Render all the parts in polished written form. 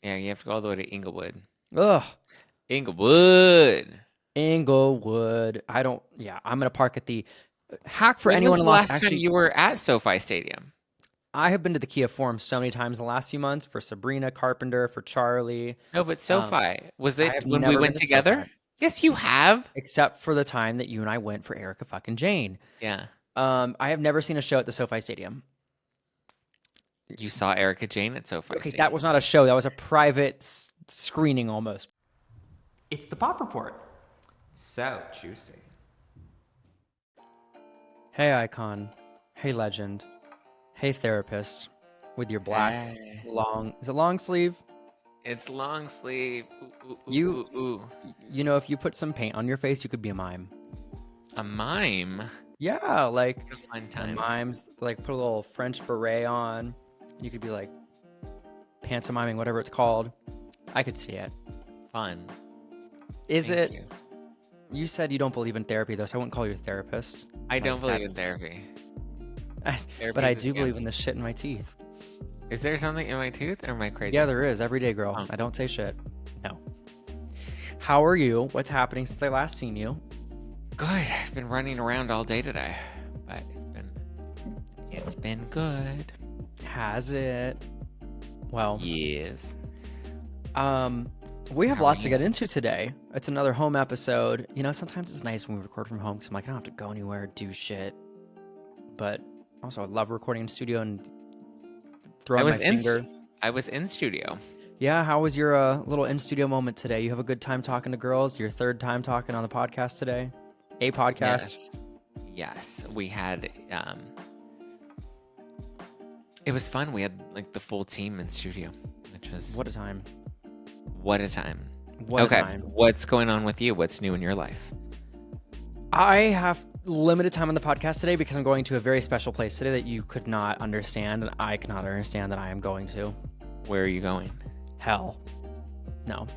Yeah, you have to go all the way to Inglewood. Ugh, Inglewood. Inglewood. I'm gonna park at the hack for When was anyone the in Los. last time Actually, you were at SoFi Stadium? I have been to the Kia Forum so many times the last few months for Sabrina Carpenter, for Charlie. No, but Um, SoFi. Was I it have when we never been went to SoFi together? Yes, you have. except for the time that you and I went for Erica fucking Jane. Yeah. I have never seen a show at the SoFi Stadium. You saw Erica Jane at SoFi Okay, that Stadium. was not a show. That was a private screening almost. It's the Pop Report. So juicy. Hey, icon. Hey, legend. Hey, therapist. With your black Hey. long. Is it long sleeve? It's long sleeve. Ooh, ooh, You, ooh, ooh, ooh. you know, if you put some paint on your face, you could be a mime. A mime. Yeah, like What a fun the time. mimes, like put a little French beret on. You could be like pantomiming, whatever it's called. I could see it. Fun. Is Thank it? you. You said you don't believe in therapy, though, so I wouldn't call you a therapist. I don't believe in that's- therapy. But Therapy I is a do believe scam. in the shit in my teeth. Is there something in my tooth or am I crazy? Yeah, there is. Every day, girl. Oh. I don't say shit. No. How are you? What's happening since I last seen you? Good. I've been running around all day today, but it's been good. Has it? Well, Yes. we have How are lots to you? get into today. It's another home episode. You know, sometimes it's nice when we record from home because I'm like, I don't have to go anywhere, do shit. But also, I love recording in studio and throwing my finger. I was in studio. Yeah, how was your little in studio moment today? You have a good time talking to girls? Your third time talking on the podcast today? A podcast? Yes. Yes. We had it was fun. We had like the full team in studio, which was What a time. what a time. What Okay. a time. What's going on with you? What's new in your life? I have limited time on the podcast today because I'm going to a very special place today that you could not understand, and I cannot understand that I am going to. Where are you going? Hell. No.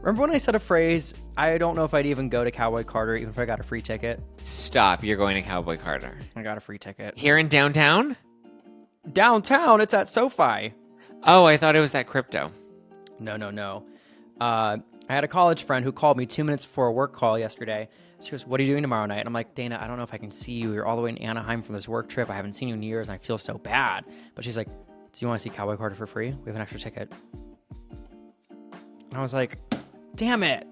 Remember when I said a phrase, I don't know if I'd even go to Cowboy Carter even if I got a free ticket? Stop. You're going to Cowboy Carter. I got a free ticket. Here in downtown? Downtown, it's at SoFi. Oh, I thought it was at Crypto. No. I had a college friend who called me 2 minutes before a work call yesterday. She goes, "What are you doing tomorrow night?" And I'm like, "Dana, I don't know if I can see you. You're all the way in Anaheim from this work trip. I haven't seen you in years, and I feel so bad." But she's like, "Do you want to see Cowboy Carter for free? We have an extra ticket." And I was like, "Damn it!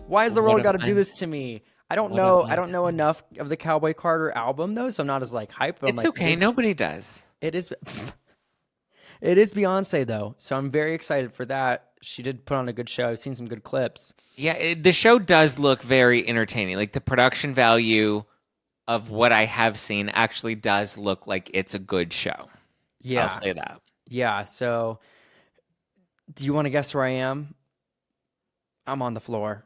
Why has the What world a got to do fun- this to me?" I don't what a know. fun I don't know time. enough of the Cowboy Carter album though, so I'm not as like hyped. But I'm It's like, okay. Nobody does. It is. It is Beyonce though, so I'm very excited for that. She did put on a good show. I've seen some good clips. Yeah, the show does look very entertaining. Like the production value of what I have seen actually does look like it's a good show. I'll Yeah, say that. yeah. So, do you want to guess where I am? I'm on the floor.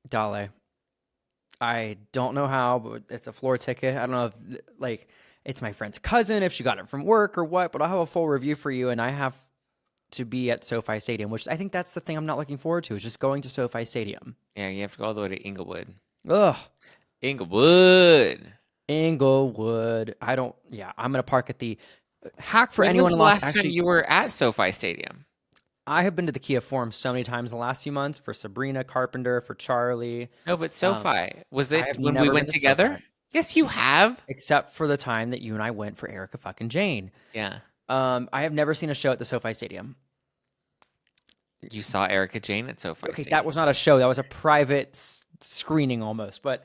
Dale. I don't know how, but it's a floor ticket. I don't know if like it's my friend's cousin, if she got it from work or what, but I'll have a full review for you. And I have to be at SoFi Stadium, which I think that's the thing I'm not looking forward to, is just going to SoFi Stadium. Yeah, you have to go all the way to Inglewood. Ugh. Inglewood. Inglewood. I'm gonna park at the hack for When was anyone the in Los. last time Actually, you were at SoFi Stadium? I have been to the Kia Forum so many times the last few months for Sabrina Carpenter, for Charlie. No, but SoFi. Was I it have when we never went been to together? SoFi Yes, you have. except for the time that you and I went for Erica fucking Jane. Yeah. I have never seen a show at the SoFi Stadium. You saw Erica Jane at SoFi Okay, Stadium. that was not a show. That was a private screening almost. But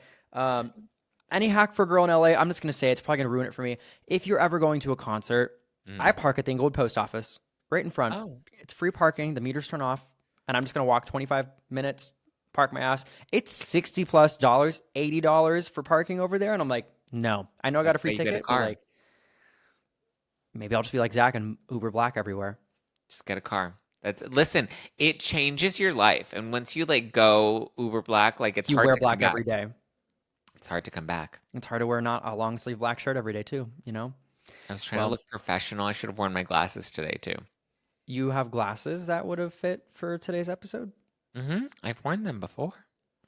any hack for a girl in LA, I'm just going to say it's probably going to ruin it for me. If you're ever going to a concert, I park at the Inglewood Post Office right in front. Oh. It's free parking. The meters turn off. And I'm just going to walk 25 minutes, park my ass. It's $60 plus, $80 for parking over there. And I'm like, no. I know I got That's a free why you get a ticket. But car. like, maybe I'll just be like Zack and Uber Black everywhere. Just get a car. Listen, it changes your life. And once you like go Uber Black, like it's You hard wear to come black back. every day. It's hard to come back. It's hard to wear not a long sleeve black shirt every day too, you know? I was trying to Well, look professional. I should have worn my glasses today too. you have glasses that would have fit for today's episode? I've worn them before.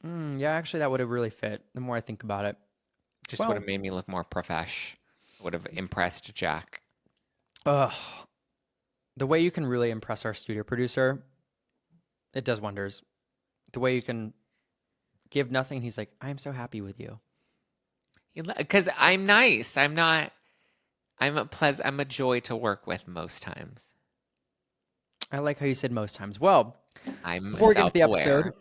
Yeah, actually, that would have really fit the more I think about it. Just Well, would have made me look more profesh. Would have impressed Jack. ugh, The way you can really impress our studio producer, it does wonders. The way you can give nothing, he's like, I am so happy with you. Because I'm nice. I'm not. I'm a joy to work with most times. I like how you said most times. Well, I'm before we get into the episode, self-aware.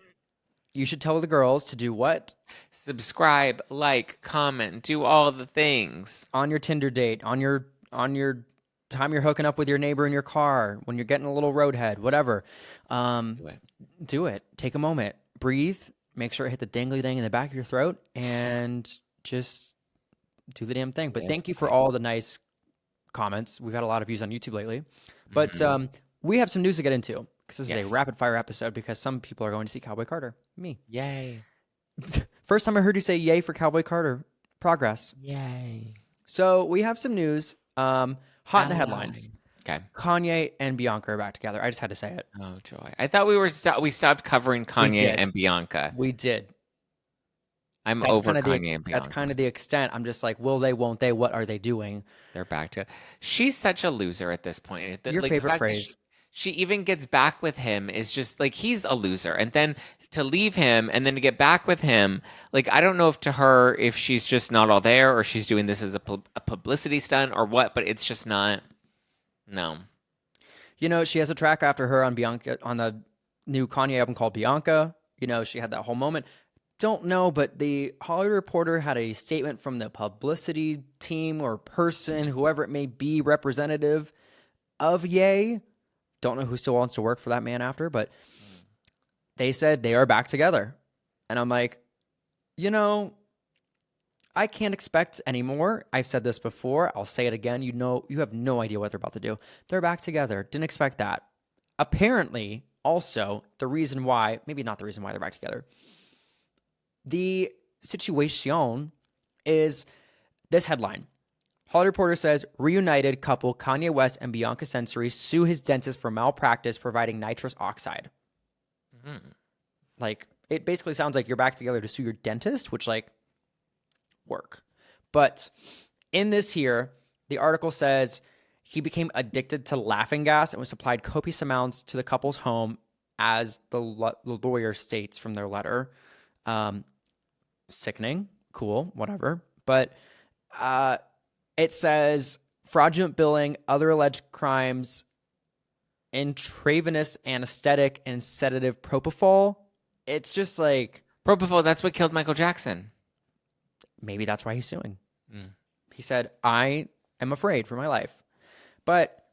you should tell the girls to do what Subscribe, like, comment, do all the things. on your Tinder date, on your time you're hooking up with your neighbor in your car, when you're getting a little roadhead, whatever. Do it. Do it. Take a moment, breathe, make sure it hit the dangly dang in the back of your throat, and just do the damn thing. But Live thank you for life. all the nice comments. We've had a lot of views on YouTube lately. But Mhm. we have some news to get into because this is a Yes. rapid fire episode because some people are going to see Cowboy Carter. Me. Yay. First time I heard you say yay for Cowboy Carter. Progress. Yay. So we have some news. Hot in the headlines. Okay. Kanye and Bianca are back together. I just had to say it. Oh joy. I thought we stopped covering We Kanye did. and Bianca. We did. I'm That's over kind of the Kanye and that's Bianca. kind of the extent. I'm just like, will they? Won't they? What are they doing? They're back to. She's such a loser at this point. Your The favorite fact that phrase. she even gets back with him is just like he's a loser, and then to leave him and then to get back with him, like I don't know if to her if she's just not all there or she's doing this as a publicity stunt or what, but it's just not. No. You know, she has a track after her on Bianca on the new Kanye album called Bianca. You know, she had that whole moment. Don't know, but the Hollywood Reporter had a statement from the publicity team or person, whoever it may be, representative of Ye. Don't know who still wants to work for that man after, but they said they are back together. And I'm like, you know, I can't expect anymore. I've said this before. I'll say it again. You know, you have no idea what they're about to do. They're back together. Didn't expect that. Apparently, also, the reason why, maybe not the reason why they're back together, the situation is this headline. Hollywood Reporter says, reunited couple Kanye West and Bianca Censori sue his dentist for malpractice providing nitrous oxide. Mhm. Like, it basically sounds like you're back together to sue your dentist, which, like, work. But in this here, the article says he became addicted to laughing gas and was supplied copious amounts to the couple's home, as the lawyer states from their letter. Sickening, cool, whatever. But it says fraudulent billing, other alleged crimes, intravenous anesthetic and sedative propofol. It's just like Propofol, that's what killed Michael Jackson. maybe that's why he's suing. Mm. He said, I am afraid for my life. But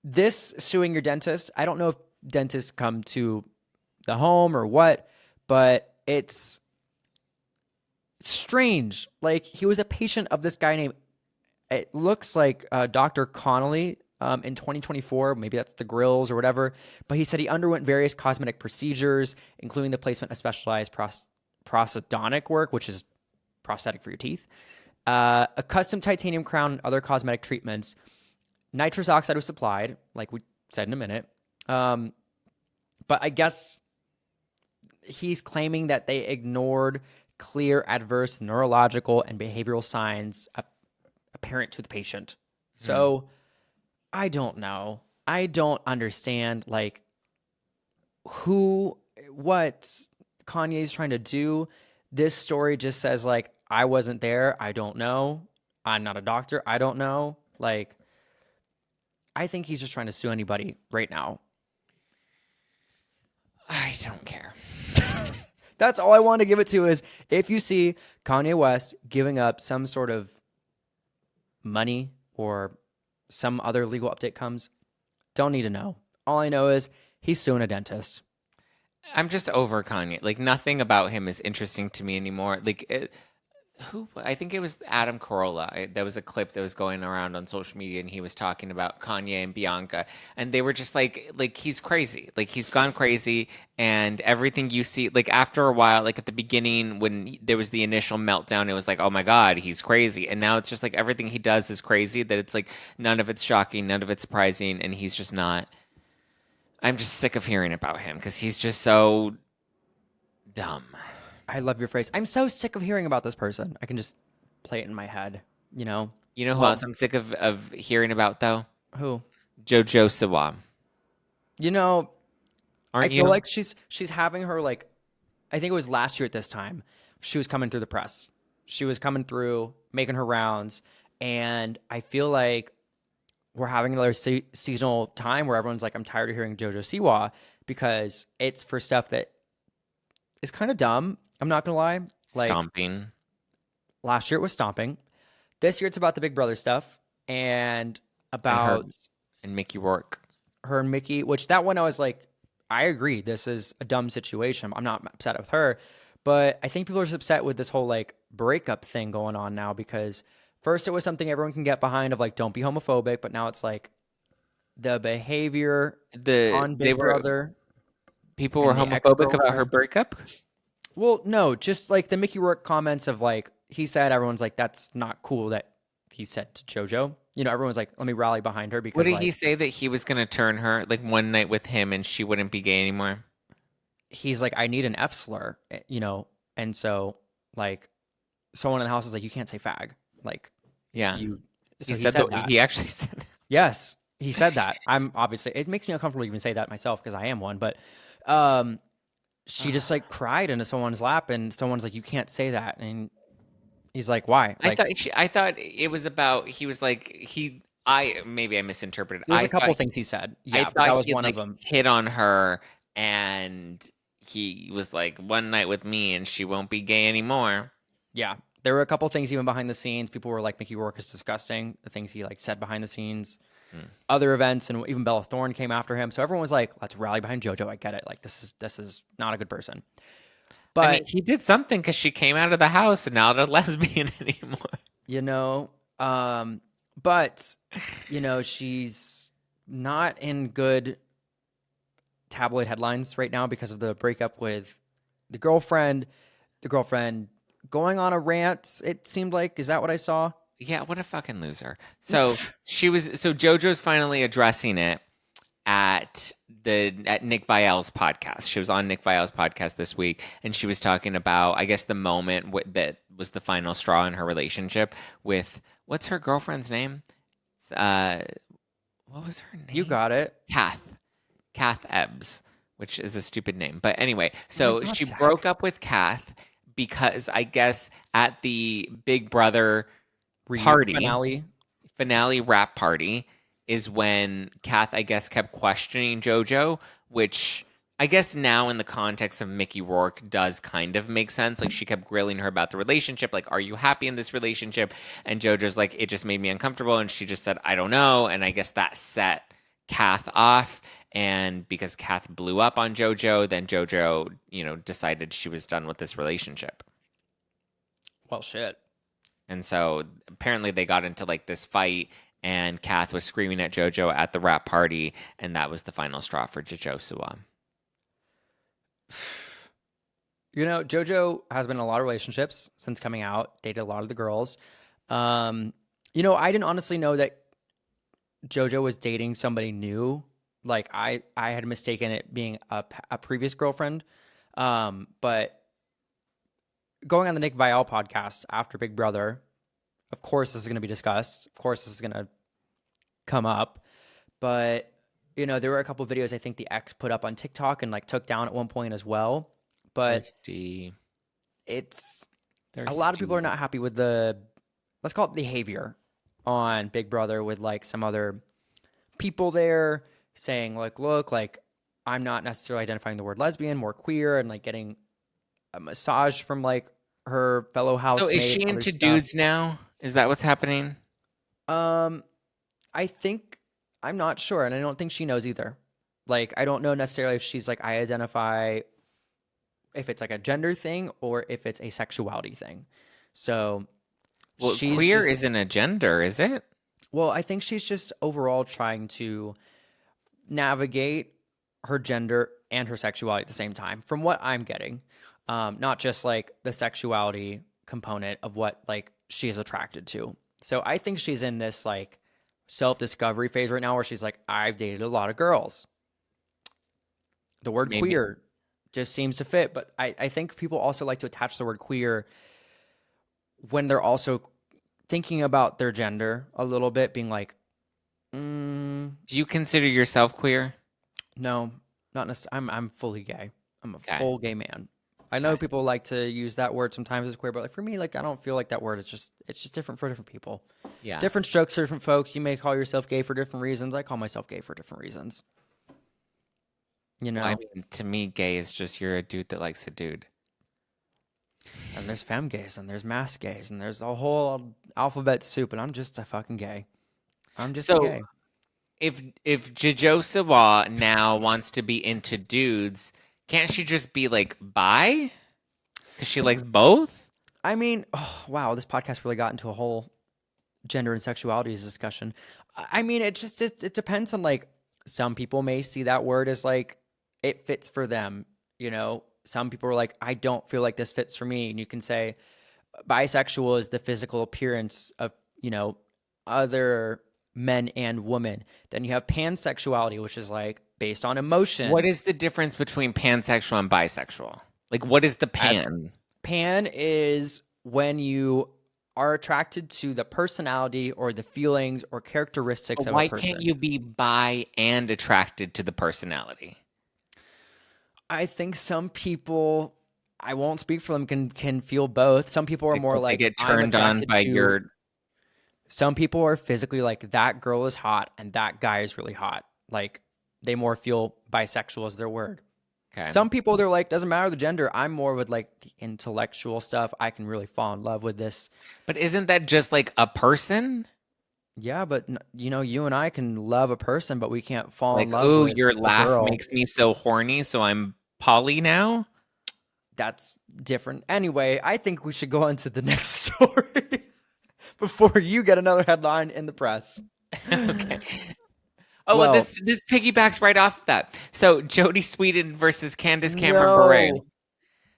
this suing your dentist, I don't know if dentists come to the home or what, but it's strange. Like, he was a patient of this guy named, it looks like Dr. Connolly in 2024. Maybe that's the grills or whatever. But he said he underwent various cosmetic procedures, including the placement of specialized prosthodontic work, which is prosthetic for your teeth, a custom titanium crown, and other cosmetic treatments. Nitrous oxide was supplied, like we said in a minute. But I guess he's claiming that they ignored clear adverse neurological and behavioral signs apparent to the patient. So I don't know. I don't understand, like, what Kanye's trying to do. This story just says, like, I wasn't there. I don't know. I'm not a doctor. I don't know. Like, I think he's just trying to sue anybody right now. I don't care. That's all I want to give it to is if you see Kanye West giving up some sort of money or some other legal update comes, don't need to know. All I know is he's suing a dentist. I'm just over Kanye. Like nothing about him is interesting to me anymore. Who? I think it was Adam Carolla. There was a clip that was going around on social media, and he was talking about Kanye and Bianca, and they were just like he's crazy. Like he's gone crazy, and everything you see, like after a while, like at the beginning when there was the initial meltdown, it was like, oh my God, he's crazy, and now it's just like everything he does is crazy. That it's like none of it's shocking, none of it's surprising, and he's just not. I'm just sick of hearing about him because he's just so dumb. I love your phrase. I'm so sick of hearing about this person. I can just play it in my head, you know? You know who Well, else I'm sick of hearing about though? who? Jojo Siwa. You know, I Aren't feel you? like she's having her like I think it was last year at this time. She was coming through the press. She was coming through, making her rounds, and I feel like we're having another seasonal time where everyone's like, I'm tired of hearing Jojo Siwa because it's for stuff that is kind of dumb. I'm not gonna lie. Like Stomping. last year it was stomping. This year it's about the Big Brother stuff and And her about and Mickey Rourke. her and Mickey, which that one I was like, I agree. This is a dumb situation. I'm not upset with her, but I think people are just upset with this whole like breakup thing going on now because first it was something everyone can get behind of like, don't be homophobic, but now it's like the behavior on They Big were Brother people were and the ex homophobic about her girlfriend. breakup. Well, no, just like the Mickey Rourke comments of like, he said, everyone's like, that's not cool that he said to JoJo. You know, everyone's like, let me rally behind her What because did he like, say that he was gonna turn her like one night with him and she wouldn't be gay anymore? he's like, I need an F slur, you know? And so like someone in the house is like, you can't say fag. Like Yeah. you, He so he said said that that. he actually said that. Yes, he said that. I'm obviously, it makes me uncomfortable to even say that myself because I am one, but, um, she just like cried into someone's lap and someone's like, you can't say that. And he's like, why? Like, I thought it was about he was like I maybe I misinterpreted. there's a couple things he said. I Yeah, but thought that was he had one of like them. hit on her and he was like one night with me and she won't be gay anymore. Yeah. There were a couple things even behind the scenes. People were like, Mickey Rourke is disgusting. The things he like said behind the scenes, Hmm. other events, and even Bella Thorne came after him. So everyone was like, let's rally behind JoJo. I get it. Like this is not a good person. I mean, But he did something because she came out of the house and not a lesbian anymore. you know, um, but you know, she's not in good tabloid headlines right now because of the breakup with the girlfriend. The girlfriend going on a rant. It seemed like, is that what I saw? Yeah, what a fucking loser. So JoJo's finally addressing it at Nick Viall's podcast. She was on Nick Viall's podcast this week, and she was talking about, I guess, the moment that was the final straw in her relationship with what's her girlfriend's name? Uh, what was her You name? got it. Kath Ebbs, which is a stupid name. But anyway, I'm like, so not she Zach. broke up with Kath because I guess at the Big Brother party Finale. finale rap party is when Kath, I guess, kept questioning JoJo, which I guess now in the context of Mickey Rourke does kind of make sense. Like she kept grilling her about the relationship, like, are you happy in this relationship? And JoJo's like, it just made me uncomfortable. And she just said, I don't know. And I guess that set Kath off. And because Kath blew up on JoJo, then JoJo, decided she was done with this relationship. Well, shit. And so apparently they got into like this fight, and Kath was screaming at JoJo at the rap party, and that was the final straw for Jojo Siwa. You know, JoJo has been in a lot of relationships since coming out, dated a lot of the girls. Um, you know, I didn't honestly know that JoJo was dating somebody new. Like I had mistaken it being a previous girlfriend. But going on the Nick Viall podcast after Big Brother, of course this is going to be discussed. Of course this is going to come up. But you know, there were a couple of videos I think the ex put up on TikTok and like took down at one point as well. But Thirsty. it's a lot of people are Thirsty. not happy with the, let's call it, behavior on Big Brother with like some other people there saying like, look, like I'm not necessarily identifying the word lesbian, more queer, and like getting a massage from like her fellow So is housemate, she other into stuff. dudes now? Is that what's happening? Um, I think, I'm not sure, and I don't think she knows either. Like, I don't know necessarily if she's like, I identify if it's like a gender thing or if it's a sexuality thing. So Well, she's queer just, isn't a gender, is it? well, I think she's just overall trying to navigate her gender and her sexuality at the same time, from what I'm getting. Not just like the sexuality component of what like she is attracted to. So I think she's in this like self-discovery phase right now where she's like, I've dated a lot of girls. The word Maybe. queer just seems to fit, but I think people also like to attach the word queer when they're also thinking about their gender a little bit, being like, Mm, Do you consider yourself queer? no, not necessarily. I'm fully gay. I'm a Okay. full gay man. I know Okay. people like to use that word sometimes as queer, but like for me, like I don't feel like that word. It's just different for different people. Yeah. Different strokes for different folks. You may call yourself gay for different reasons. I call myself gay for different reasons. You Well, I know, mean, to me, gay is just you're a dude that likes a dude. and there's femme gays and there's mass gays and there's a whole alphabet soup, and I'm just a fucking gay. I'm just a So gay. if Jojo Siwa now wants to be into dudes, can't she just be like bi? Because she likes both? I mean, oh, wow, this podcast really got into a whole gender and sexualities discussion. I mean, it depends on like some people may see that word as like it fits for them. You know, some people are like, I don't feel like this fits for me, and you can say bisexual is the physical appearance of other men and women. Then you have pansexuality, which is like based on What emotions. is the difference between pansexual and bisexual? Like, what is the As pan? pan is when you are attracted to the personality or the feelings or characteristics But of a why can't person. you be bi and attracted to the personality? I think some people, I won't speak for them, can feel both. Some people are Like, more what, they like get I'm turned on attracted by to. your. Some people are physically like that girl is hot and that guy is really hot. Like they more feel bisexual as their word. Okay. Some people they're like doesn't matter the gender. I'm more with like the intellectual stuff. I can really fall in love with this. But isn't that just like a person? Yeah, but you and I can love a person, but we can't fall in Like, love oh, with your a laugh girl. makes me so horny, so I'm poly now? That's different. Anyway, I think we should go on to the next story before you get another headline in the press. Okay. Oh, well, Well, this piggybacks right off of that. So, Jodie Sweetin versus Candace Cameron Bure. no.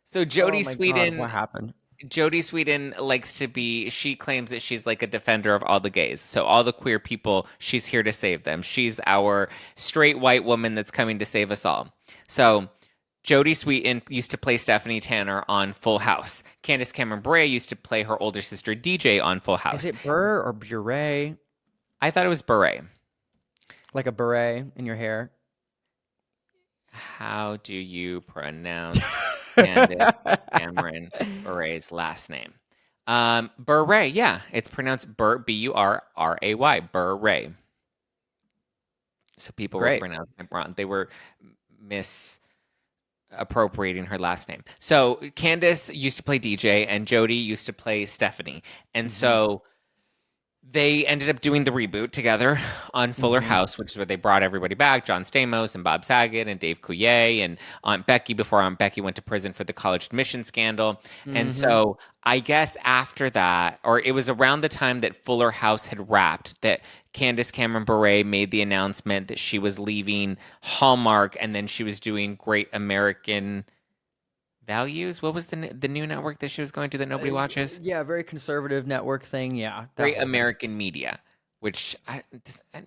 So, Oh my God, what happened? Jodie Sweetin likes to be, she claims that she's like a defender of all the gays. So, all the queer people, she's here to save them. She's our straight white woman that's coming to save us all. So, Jodie Sweetin used to play Stephanie Tanner on Full House. Candace Cameron Bure used to play her older sister DJ on Full Is House. it Burr or Bure? I thought it was Bure. Like a beret in your hair? How do you pronounce Candace Cameron Bure's last name? Bure, yeah, it's pronounced Burray, Bure. So people were Great. pronouncing it wrong. They were misappropriating her last name. So Candace used to play DJ, and Jodie used to play Stephanie, and Mhm. so they ended up doing the reboot together on Fuller Mhm. House, which is where they brought everybody back, John Stamos and Bob Saget and Dave Coulier and Aunt Becky before Aunt Becky went to prison for the college admission scandal. And Mhm. so I guess after that, or it was around the time that Fuller House had wrapped, that Candace Cameron Bure made the announcement that she was leaving Hallmark and then she was doing Great American Values. What was the new network that she was going to that nobody watches? Yeah, very conservative network thing. Yeah, that Great whole thing. American Media, which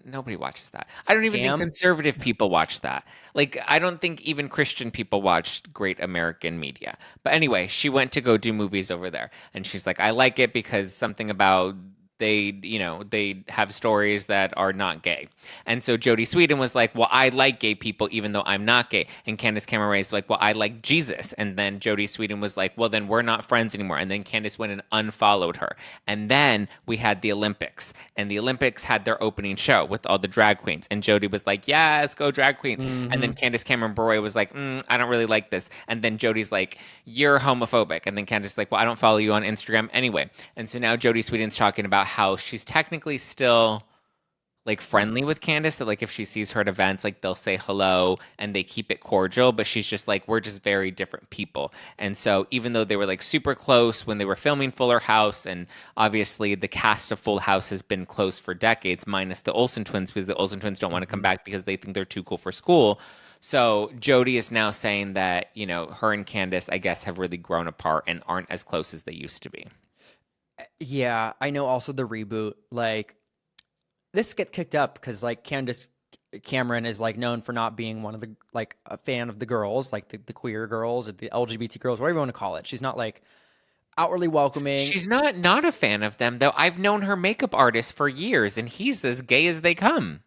nobody watches that. I don't even think Gam. conservative people watch that. Like, I don't think even Christian people watched Great American Media. But anyway, she went to go do movies over there, and she's like, I like it because something about they have stories that are not gay. And so Jodie Sweetin was like, well, I like gay people even though I'm not gay. And Candace Cameron Bure is like, well, I like Jesus. And then Jodie Sweetin was like, well, then we're not friends anymore. And then Candace went and unfollowed her. And then we had the Olympics. And the Olympics had their opening show with all the drag queens. And Jodie was like, yes, go drag queens. And then Mhm. Candace Cameron Bure was like, I don't really like this. And then Jodie's like, you're homophobic. And then Candace is like, well, I don't follow you on Instagram anyway. And so now Jodie Sweetin's talking about how she's technically still like friendly with Candace, that like if she sees her at events, like they'll say hello and they keep it cordial, but she's just like, we're just very different people. And so even though they were like super close when they were filming Fuller House, and obviously the cast of Full House has been close for decades, minus the Olsen twins, because the Olsen twins don't want to come Mhm. back because they think they're too cool for school. So Jodie is now saying that, her and Candace, I guess, have really grown apart and aren't as close as they used to be. Yeah, I know also the reboot, like this gets kicked up because like Candace Cameron is like known for not being one of the like a fan of the girls, like the queer girls or the LGBT girls, whatever you want to call it. She's not like outwardly welcoming. She's not a fan of them, though. I've known her makeup artist for years, and he's as gay as they come.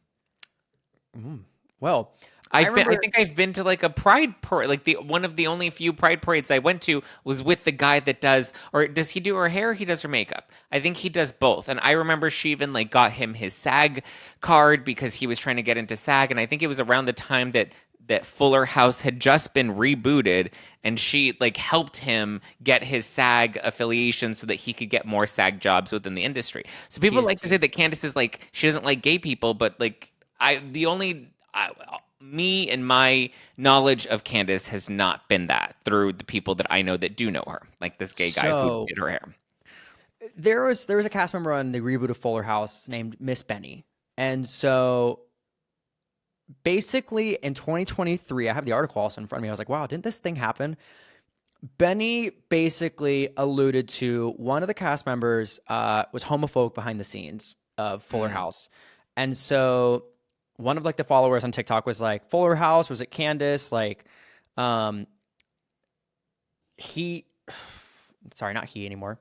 Well, I remember, think I've been to like a pride parade, like the one of the only few pride parades I went to was with the guy that does, or does he do her hair? Or he does her makeup. I think he does both. And I remember she even like got him his SAG card because he was trying to get into SAG. And I think it was around the time that Fuller House had just been rebooted, and she like helped him get his SAG affiliation so that he could get more SAG jobs within the industry. So people like to say that Candace is like she doesn't like gay people, but like me and my knowledge of Candace has not been that through the people that I know that do know her, like this gay guy who did her hair. There was a cast member on the reboot of Fuller House named Miss Benny, and so basically in 2023, I have the article also in front of me. I was like, wow, didn't this thing happen? Benny basically alluded to one of the cast members was homophobic behind the scenes of Fuller House, and so one of like the followers on TikTok was like, Fuller House, was it Candace? Like, sorry, not he anymore.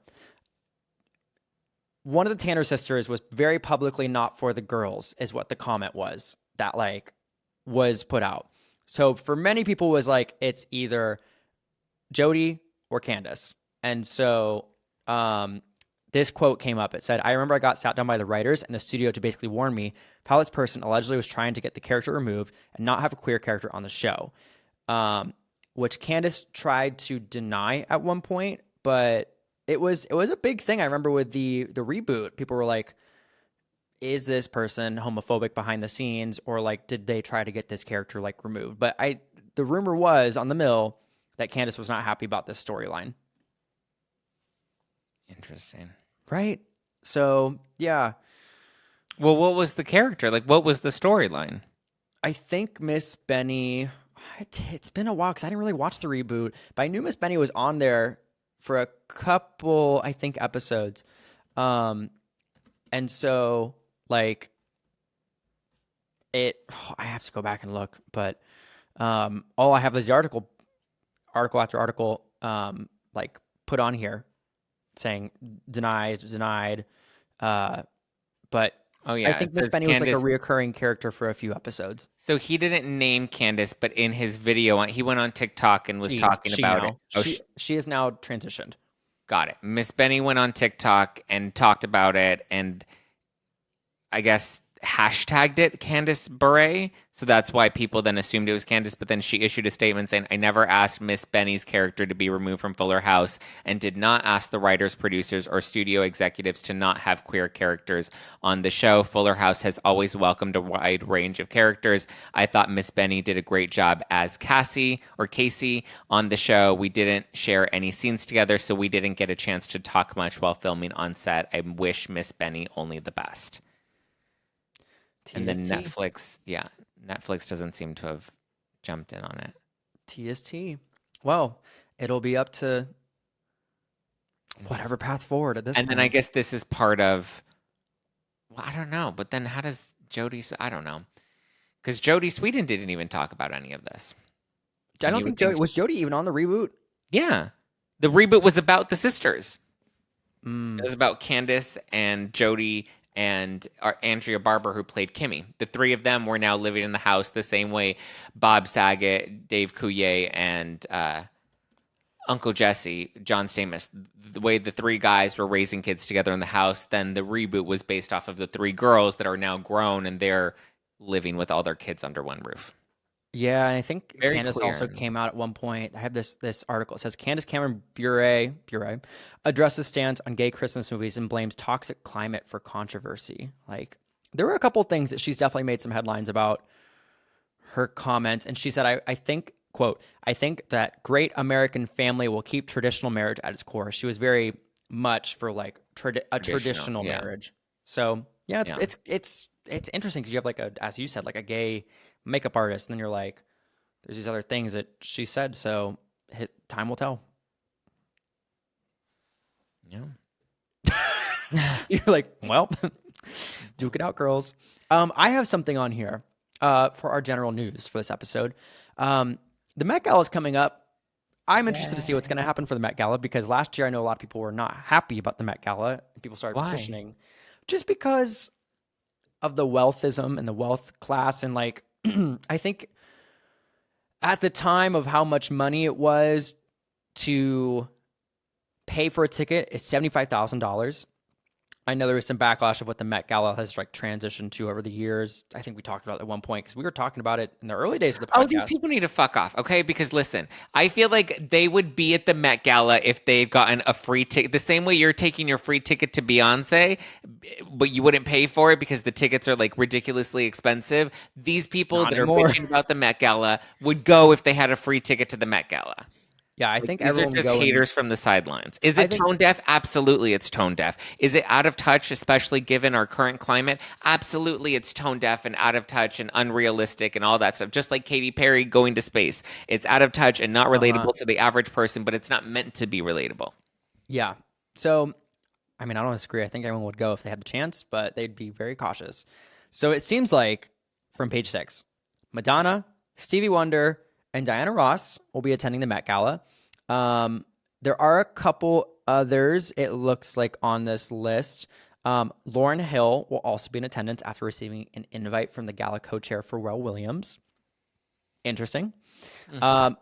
One of the Tanner sisters was very publicly not for the girls, is what the comment was that like was put out. So for many people was like, it's either Jodie or Candace. And so this quote came up. It said, I remember I got sat down by the writers and the studio to basically warn me how this person allegedly was trying to get the character removed and not have a queer character on the show, which Candace tried to deny at one point, but it was a big thing. I remember with the reboot, people were like, is this person homophobic behind the scenes, or like, did they try to get this character like removed? But the rumor was on the mill that Candace was not happy about this storyline. Interesting. Right? So, yeah. Well, what was the character? Like, what was the storyline? I think Miss Benny, it's been a while because I didn't really watch the reboot, but I knew Miss Benny was on there for a couple, I think, episodes. And so, like, I have to go back and look, but all I have is the article after article, like, put on here saying denied. But oh yeah, I think Miss Benny was like a reoccurring character for a few episodes. So he didn't name Candace, but in his video, he went on TikTok and was talking about it. Oh, she is now transitioned. Got it. Miss Benny went on TikTok and talked about it, and I guess hashtagged it Candace Bure. So that's why people then assumed it was Candace. But then she issued a statement saying, I never asked Miss Benny's character to be removed from Fuller House and did not ask the writers, producers, or studio executives to not have queer characters on the show. Fuller House has always welcomed a wide range of characters. I thought Miss Benny did a great job as Cassie on the show. We didn't share any scenes together, so we didn't get a chance to talk much while filming on set. I wish Miss Benny only the best. TST. And then Netflix doesn't seem to have jumped in on it. TST. Well, it'll be up to whatever path forward at this point. And then I guess this is part of, well, I don't know. But then how does Jodie, I don't know. Because Jodie Sweetin didn't even talk about any of this. I don't think was Jodie even on the reboot? Yeah. The reboot was about the sisters. It was about Candace and Jodie and Andrea Barber, who played Kimmy. The three of them were now living in the house the same way Bob Saget, Dave Coulier, and Uncle Jesse, John Stamos, the way the three guys were raising kids together in the house. Then the reboot was based off of the three girls that are now grown and they're living with all their kids under one roof. Yeah, and I think Candace also came out at one point. I have this article. It says Candace Cameron Bure addresses stance on gay Christmas movies and blames toxic climate for controversy. Like, there were a couple things that she's definitely made some headlines about her comments. And she said, I think, quote, I think that great American family will keep traditional marriage at its core. She was very much for like a traditional marriage. So yeah, it's interesting because you have like as you said, like a gay makeup artist, and then you're like, there's these other things that she said, so time will tell. Yeah. You're like, well, duke it out, girls. I have something on here for our general news for this episode. The Met Gala is coming up I'm interested to see what's going to Yay. happen for the Met Gala because last year I know a lot of people were not happy about the Met Gala. People started Why? petitioning just because of the wealthism and the wealth class. And like, I think at the time of how much money it was to pay for a ticket is $75,000. I know there was some backlash of what the Met Gala has like transitioned to over the years. I think we talked about it at one point because we were talking about it in the early days of the Oh, these podcast. people need to fuck off, okay? Because listen, I feel like they would be at the Met Gala if they'd gotten a free ticket. The same way you're taking your free ticket to Beyonce, but you wouldn't pay for it because the tickets are like ridiculously expensive. These people Not that are anymore. bitching about the Met Gala would go if they had a free ticket to the Met Gala. Yeah, I Like, think these are everyone would just go and haters from the sidelines. Is I it think tone deaf? Absolutely, it's tone deaf. Is it out of touch, especially given our current climate? Absolutely, it's tone deaf and out of touch and unrealistic and all that stuff. Just like Katy Perry going to space. It's out of touch and not uh-huh. relatable to the average person, but it's not meant to be relatable. Yeah. So, I mean, I don't disagree. I think everyone would go if they had the chance, but they'd be very cautious. So it seems like from page 6, Madonna, Stevie Wonder, and Diana Ross will be attending the Met Gala. There are a couple others, it looks like, on this list. Lauryn Hill will also be in attendance after receiving an invite from the gala co-chair Pharrell Williams. Interesting.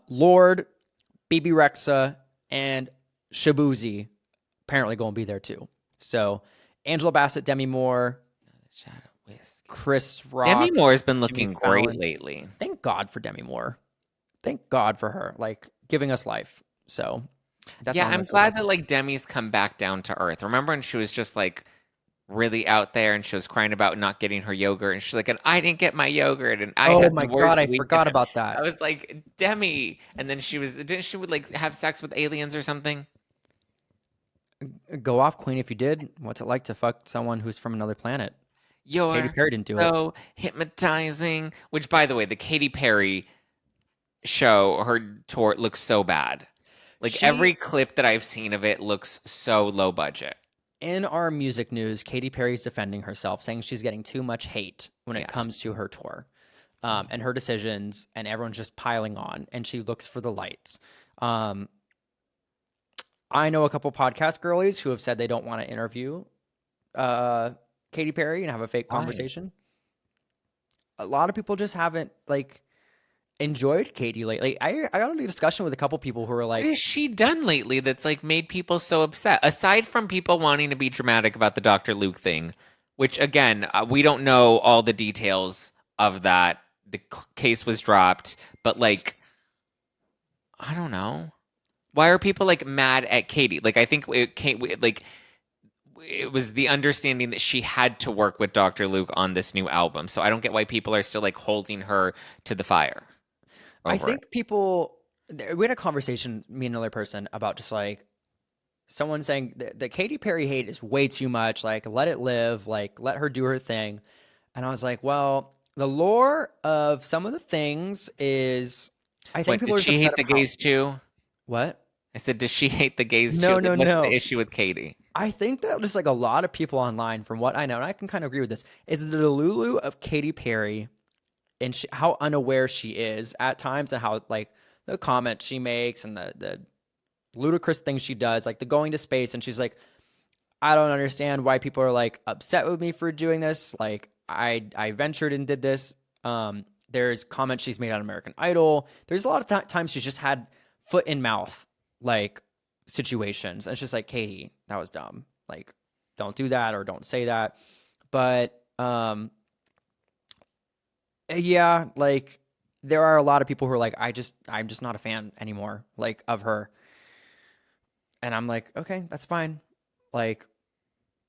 Lord, BB Rexa, and Shabuzi apparently going to be there too. So Angela Bassett, Demi Moore, Shadow Whiskey. Chris Demi Rock, Moore's been Jimmy looking great Fallon. lately. Thank God for Demi Moore. Thank God for her, like giving us life. So that's Yeah, on I'm this list. glad that like Demi's come back down to earth. Remember when she was just like really out there and she was crying about not getting her yogurt and she's like, and I didn't get my yogurt and I Oh had my the God, worst I week. forgot about I that. was like, Demi. And then didn't she would like have sex with aliens or something? Go off, Queen, if you did. What's it like to fuck someone who's from another planet? Katy You're Perry didn't do it. so hypnotizing. Which, by the way, the Katy Perry show, her tour looks so bad. Like She, every clip that I've seen of it looks so low budget. in our music news, Katy Perry's defending herself, saying she's getting too much hate when it Yeah. comes to her tour and her decisions, and everyone's just piling on, and she looks for the lights. Um, I know a couple podcast girlies who have said they don't want to interview uh, Katy Perry and have a fake Why? conversation. A lot of people just haven't like enjoyed Katy lately. I got into a discussion with a couple people who were What like, has she done lately that's like made people so upset? Aside from people wanting to be dramatic about the Dr. Luke thing, which again, we don't know all the details of that. The case was dropped, but like, I don't know. Why are people like mad at Katie? Like, I think it came like it was the understanding that she had to work with Dr. Luke on this new album. So I don't get why people are still like holding her to the fire I over it. think people. We had a conversation, me and another person, about just like someone saying the Katy Perry hate is way too much. Like, let it live. Like, let her do her thing. And I was like, well, the lore of some of the things is, I think What, people did are just she upset hate the about how gays too? what. I said, does she hate the gays too? No, Like, no, what's the no. issue with Katie? I think that just like a lot of people online, from what I know, and I can kind of agree with this, is the Lulu of Katy Perry and how unaware she is at times, and how like the comments she makes and the ludicrous things she does, like the going to space, and she's like, I don't understand why people are like upset with me for doing this. Like I ventured and did this. There's comments she's made on American Idol. There's a lot of times she's just had foot in mouth like situations. And it's just like, Katie, that was dumb. Like, don't do that or don't say that. But yeah, like there are a lot of people who are like, I'm just not a fan anymore, like of her. And I'm like, okay, that's fine. Like,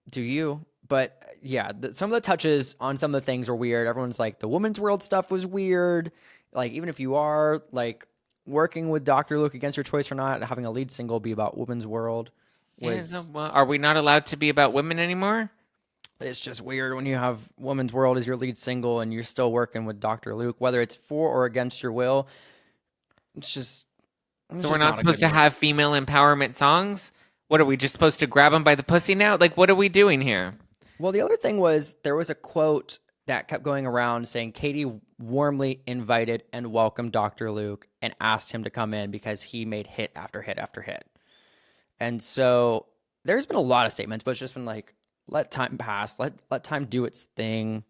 do you? But yeah, some of the touches on some of the things are weird. Everyone's like, the women's world stuff was weird. Like, even if you are like working with Dr. Luke against your choice or not, having a lead single be about women's world was, Are we not allowed to be about women anymore? it's just weird when you have women's world as your lead single and you're still working with Dr. Luke, whether it's for or against your will. It's just, it's So we're just not not a supposed good to look. have female empowerment songs? What are we just supposed to grab them by the pussy now? Like, what are we doing here? Well, the other thing was there was a quote that kept going around saying Katy warmly invited and welcomed Dr. Luke and asked him to come in because he made hit after hit after hit. And so there's been a lot of statements, but it's just been like, let time pass, let time do its thing.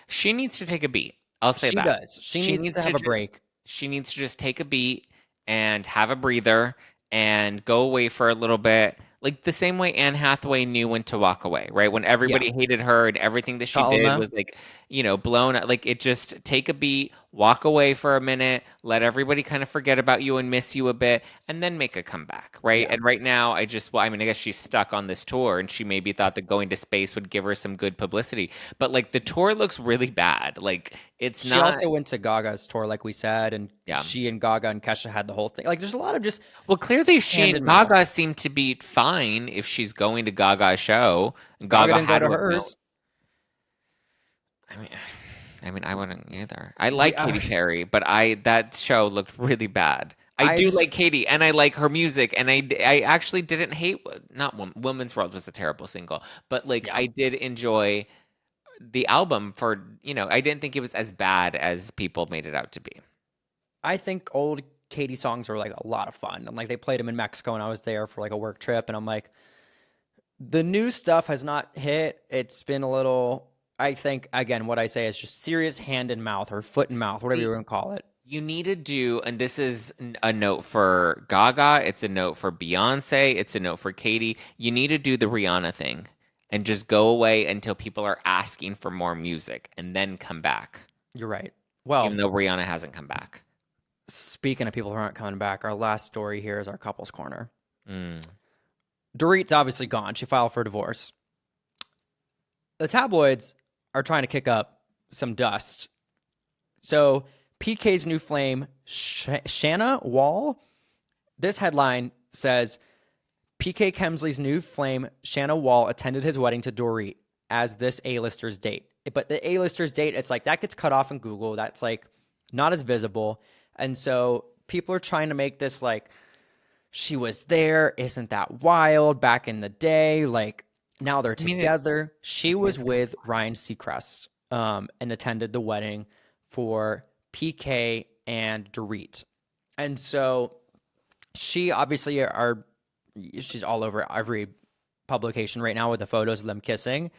She needs to take a beat. I'll say She that. does. She needs to have a break. She needs to just take a beat and have a breather and go away for a little bit. Like the same way Anne Hathaway knew when to walk away, right? When Yeah. everybody hated her and everything that she did Kalma. was like, blown up. Like it just take a beat, walk away for a minute, let everybody kind of forget about you and miss you a bit, and then make a comeback, right? Yeah. And right now, I guess she's stuck on this tour and she maybe thought that going to space would give her some good publicity. But like the tour looks really bad. Like it's She not. also went to Gaga's tour, like we said, and Yeah. she and Gaga and Kesha had the whole thing. Like, there's a lot of just Well, clearly she hand and in mouth. Gaga seem to be fine if she's going to Gaga's show. Gaga didn't go had to what hers. I mean, I wouldn't either. I like Yeah. Katy Perry, but that show looked really bad. I do like Katy, and I like her music, and I actually didn't hate. Not Woman's World was a terrible single, but like Yeah. I did enjoy the album for I didn't think it was as bad as people made it out to be. I think old Katy songs are like a lot of fun. And like they played them in Mexico and I was there for like a work trip. And I'm like, the new stuff has not hit. It's been a little, I think, again, what I say is just serious hand in mouth or foot in mouth, whatever you want to call it. You need to do, and this is a note for Gaga, it's a note for Beyonce, it's a note for Katy. You need to do the Rihanna thing and just go away until people are asking for more music and then come back. You're right. Well, even though Rihanna hasn't come back. Speaking of people who aren't coming back, our last story here is our couples corner. Mm. Dorit's obviously gone. She filed for divorce. The tabloids are trying to kick up some dust. So PK's new flame, Shanna Wall, this headline says, PK Kemsley's new flame, Shanna Wall, attended his wedding to Dorit as this A-lister's date. But the A-lister's date, it's like that gets cut off in Google. That's like not as visible. And so people are trying to make this like, she was there. Isn't that wild? Back in the day, like now they're together. She was with Ryan Seacrest and attended the wedding for PK and Dorit. And so she obviously she's all over every publication right now with the photos of them kissing.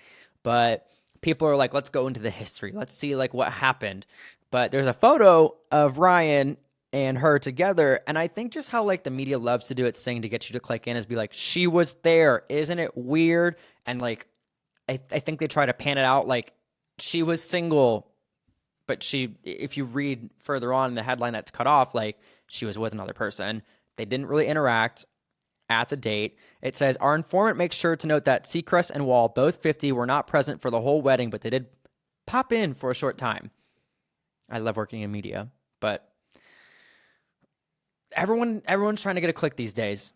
But people are like, let's go into the history. Let's see like what happened. But there's a photo of Ryan and her together. And I think just how like the media loves to do its thing to get you to click in is be like, she was there. Isn't it weird? And like, I think they try to pan it out like she was single, but if you read further on in the headline that's cut off, like she was with another person. They didn't really interact at the date. It says, our informant makes sure to note that Seacrest and Wall, both 50, were not present for the whole wedding, but they did pop in for a short time. I love working in media, but everyone's trying to get a click these days.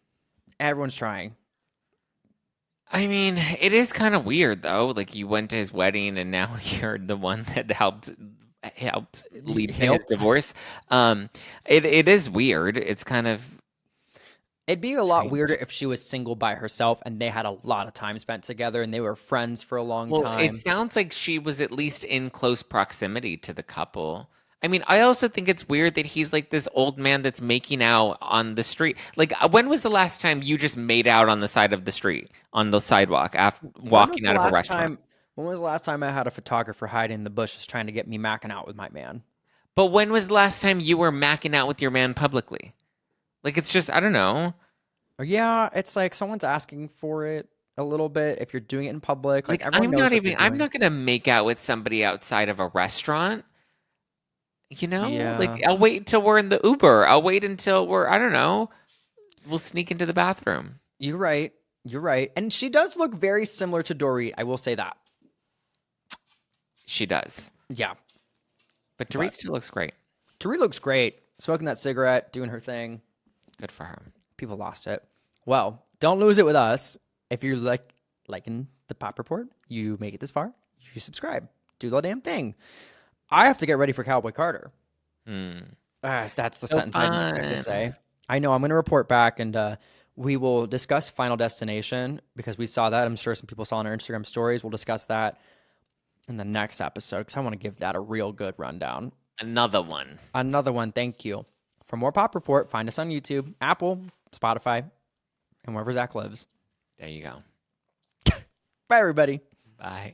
Everyone's trying. I mean, it is kind of weird though. Like you went to his wedding and now you're the one that helped lead to his divorce. It is weird. It's kind of. It'd be a lot weirder if she was single by herself and they had a lot of time spent together and they were friends for a long time. It sounds like she was at least in close proximity to the couple. I mean, I also think it's weird that he's like this old man that's making out on the street. Like, when was the last time you just made out on the side of the street, on the sidewalk, after walking out of a restaurant? When was the last time I had a photographer hiding in the bushes trying to get me macking out with my man? But when was the last time you were macking out with your man publicly? Like, it's just, I don't know. Yeah, it's like someone's asking for it a little bit if you're doing it in public. Like I'm not going to make out with somebody outside of a restaurant. Yeah. Like I'll wait until we're in the Uber. I'll wait until I don't know, we'll sneak into the bathroom. You're right. And she does look very similar to Dorit. I will say that. She does. Yeah. But Dorit still looks great. Dorit looks great. Smoking that cigarette, doing her thing. Good for her. People lost it. Well, don't lose it with us. If you're liking the Pop Report, you make it this far, you subscribe. Do the damn thing. I have to get ready for Cowboy Carter. That's the sentence I didn't expect to say. I know. I'm going to report back and we will discuss Final Destination because we saw that. I'm sure some people saw on our Instagram stories. We'll discuss that. in the next episode because I want to give that a real good rundown. Another one. Another one. Thank you. For more Pop Report, find us on YouTube, Apple, Spotify, and wherever Zack lives. There you go. Bye, everybody. Bye.